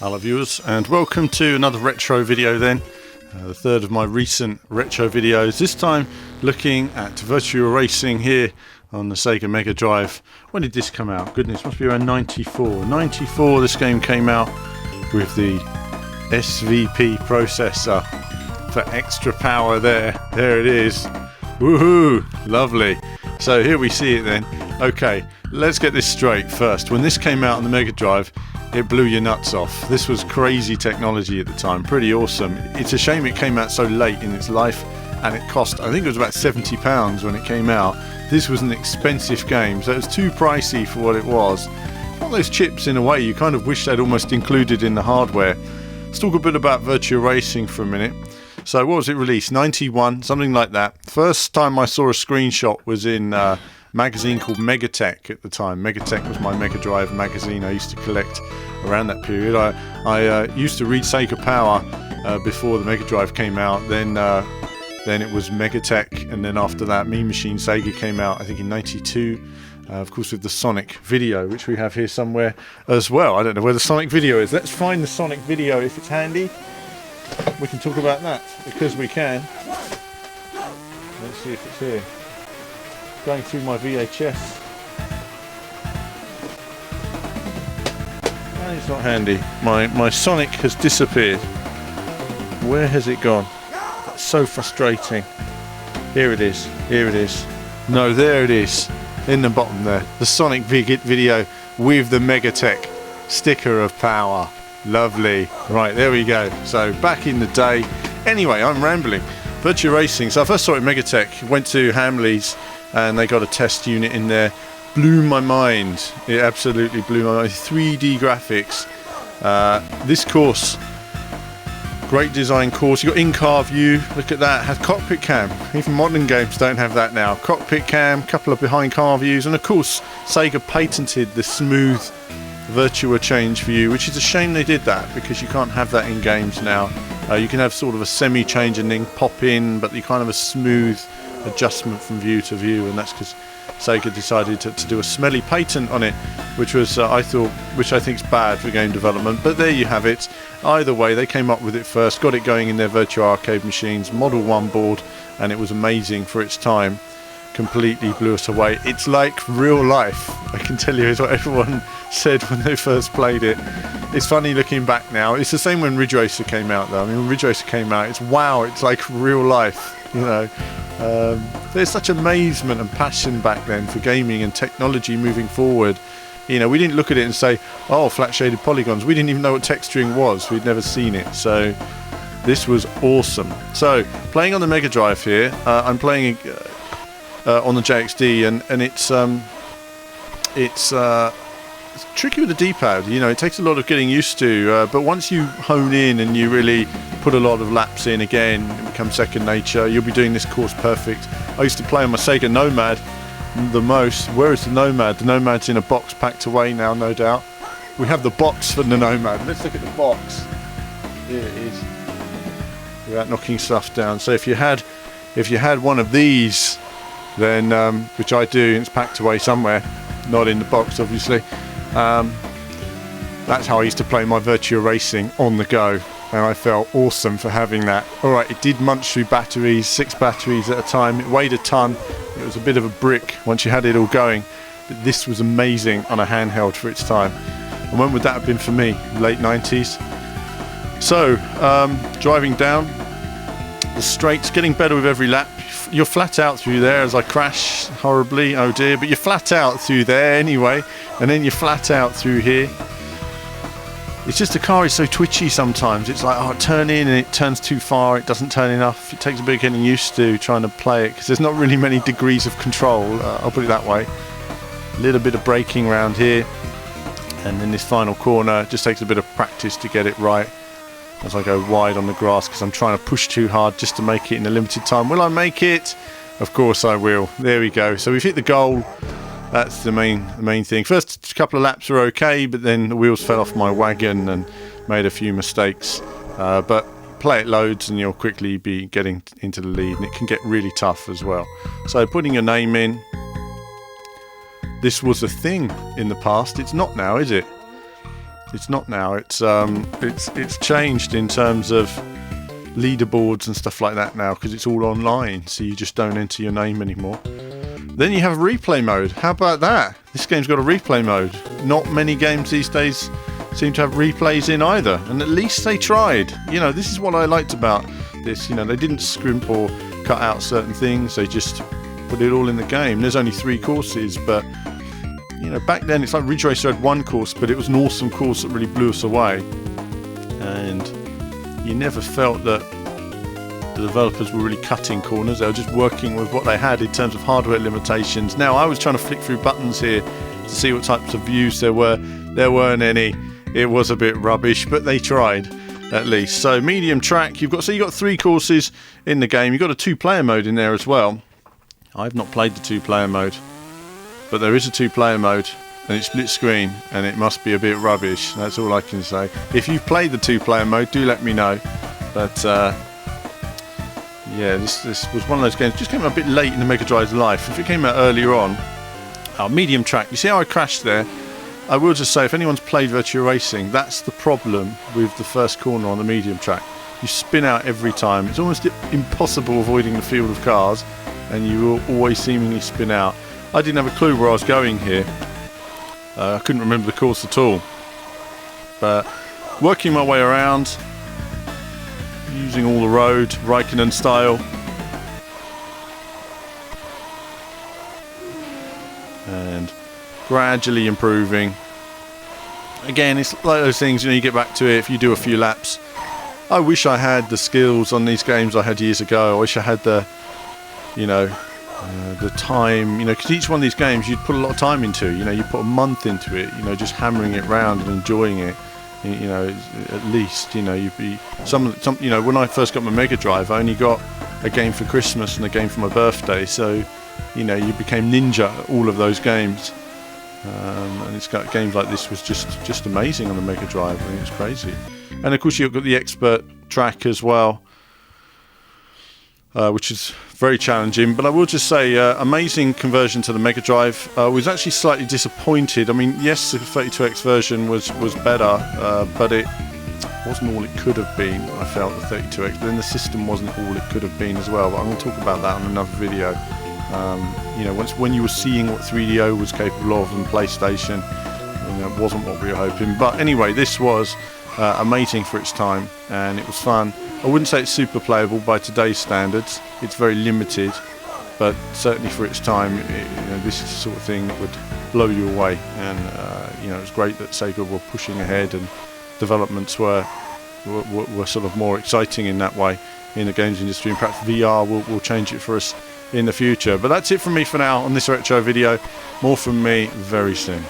Hello viewers, and welcome to another retro video then, the third of my recent retro videos, this time looking at Virtua Racing here on the Sega Mega Drive. When did this come out? Goodness, must be around 94. 94 this game came out with the SVP processor for extra power there. There it is. Woohoo! Lovely. So here we see it then. Okay, let's get this straight first. When this came out on the Mega Drive, it blew your nuts off. This was crazy technology at the time, pretty awesome. It's a shame it came out so late in its life, and it cost, I think it was about £70 when it came out. This was an expensive game, so it was too pricey for what it was. All those chips, in a way, you kind of wish they'd almost included in the hardware. Let's talk a bit about Virtua Racing for a minute. So what was it released? 91, something like that. First time I saw a screenshot was in a magazine called Megatech at the time. Megatech was my Mega Drive magazine I used to collect around that period. I used to read Sega Power before the Mega Drive came out. Then it was Megatech, and then after that Mean Machine Sega came out, I think in 92. Of course, with the Sonic video, which we have here somewhere as well. I don't know where the Sonic video is. Let's find the Sonic video if it's handy. We can talk about that, because we can. Let's see if it's here. Going through my VHS. And it's not handy. My Sonic has disappeared. Where has it gone? That's so frustrating. Here it is. Here it is. No, there it is. In the bottom there. The Sonic video with the Megatech sticker of power. Lovely. Right, there we go. So back in the day. Anyway, I'm rambling. Virtua Racing. So I first saw it in Megatech. Went to Hamley's and they got a test unit in there. Blew my mind. It absolutely blew my mind. 3D graphics. This course, great design course. You got in-car view. Look at that. Has cockpit cam. Even modern games don't have that now. Cockpit cam, couple of behind-car views, and of course Sega patented the smooth Virtua change view, which is a shame they did that, because you can't have that in games now. You can have sort of a semi-change and then pop in, but you can't have a smooth adjustment from view to view, and that's because Sega decided to do a smelly patent on it, which was I think is bad for game development. But there you have it. Either way, they came up with it first, got it going in their Virtua Arcade machines, Model 1 board, and it was amazing for its time. Completely blew us away. It's like real life, I can tell you, is what everyone said when they first played it. It's funny looking back now. It's the same when Ridge Racer came out though. I mean, when Ridge Racer came out, it's wow, it's like real life, you know. There's such amazement and passion back then for gaming and technology moving forward. You know, we didn't look at it and say, oh, flat shaded polygons. We didn't even know what texturing was. We'd never seen it. So this was awesome. So playing on the Mega Drive here, I'm playing on the JXD, and it's tricky with the D-pad. You know, it takes a lot of getting used to, but once you hone in and you really put a lot of laps in again, it becomes second nature. You'll be doing this course perfect. I used to play on my Sega Nomad the most. Where is the Nomad? The Nomad's in a box packed away now, no doubt. We have the box for the Nomad. Let's look at the box. Here it is. Without knocking stuff down. So if you had one of these, then which I do, and it's packed away somewhere, not in the box obviously. That's how I used to play my Virtua Racing on the go, and I felt awesome for having that. Alright, it did munch through batteries, 6 batteries at a time. It weighed a ton. It was a bit of a brick once you had it all going, but this was amazing on a handheld for its time. And when would that have been for me? Late 90s. So driving down the straights, getting better with every lap. You're flat out through there as I crash horribly, oh dear, but you're flat out through there anyway, and then you're flat out through here. It's just the car is so twitchy sometimes. It's like, oh, turn in and it turns too far, it doesn't turn enough. It takes a bit of getting used to trying to play it, because there's not really many degrees of control, I'll put it that way. A little bit of braking around here, and then this final corner, it just takes a bit of practice to get it right as I go wide on the grass, because I'm trying to push too hard just to make it in a limited time. Will I make it? Of course I will. There we go. So we've hit the goal. That's the main thing. First couple of laps were okay, but then the wheels fell off my wagon and made a few mistakes. But play it loads and you'll quickly be getting into the lead, and it can get really tough as well. So putting your name in. This was a thing in the past. It's not now, is it? It's not now. It's changed in terms of leaderboards and stuff like that now, because it's all online, so you just don't enter your name anymore. Then you have replay mode. How about that? This game's got a replay mode. Not many games these days seem to have replays in either, and at least they tried. You know, this is what I liked about this. You know, they didn't scrimp or cut out certain things, they just put it all in the game. There's only 3 courses, but you know, back then it's like Ridge Racer had 1 course, but it was an awesome course that really blew us away, and you never felt that the developers were really cutting corners. They were just working with what they had in terms of hardware limitations. Now, I was trying to flick through buttons here to see what types of views there were. There weren't any. It was a bit rubbish, but they tried at least. So medium track, you've got 3 courses in the game. You've got a 2-player mode in there as well. I've not played the 2-player mode, but there is a 2-player mode, and it's split screen, and it must be a bit rubbish. That's all I can say. If you've played the 2-player mode, do let me know. But yeah, this was one of those games. Just came out a bit late in the Mega Drive's life. If it came out earlier on, medium track. You see how I crashed there? I will just say, if anyone's played Virtua Racing, that's the problem with the first corner on the medium track. You spin out every time. It's almost impossible avoiding the field of cars, and you will always seemingly spin out. I didn't have a clue where I was going here. I couldn't remember the course at all. But working my way around, using all the road, Raikkonen style. And gradually improving. Again, it's like those things, you know, you get back to it if you do a few laps. I wish I had the skills on these games I had years ago. I wish I had the, you know, the time, you know, because each one of these games you'd put a lot of time into. You know, you put a month into it, you know, just hammering it round and enjoying it. You know, at least, you know, you'd be some, you know, when I first got my Mega Drive, I only got a game for Christmas and a game for my birthday. So, you know, you became ninja at all of those games. And it's got games like this was just amazing on the Mega Drive. I mean, it's crazy. And of course, you've got the expert track as well, which is very challenging. But I will just say, amazing conversion to the Mega Drive. I was actually slightly disappointed. I mean, yes, the 32X version was better, but it wasn't all it could have been. I felt the 32X, but then the system wasn't all it could have been as well. But I'm going to talk about that in another video. You know, when you were seeing what 3DO was capable of in PlayStation, you know, it wasn't what we were hoping. But anyway, this was amazing for its time, and it was fun. I wouldn't say it's super playable by today's standards. It's very limited, but certainly for its time, you know, this is the sort of thing that would blow you away. And you know, it's great that Sega were pushing ahead, and developments were sort of more exciting in that way in the games industry. And perhaps VR will change it for us in the future. But that's it from me for now on this retro video. More from me very soon.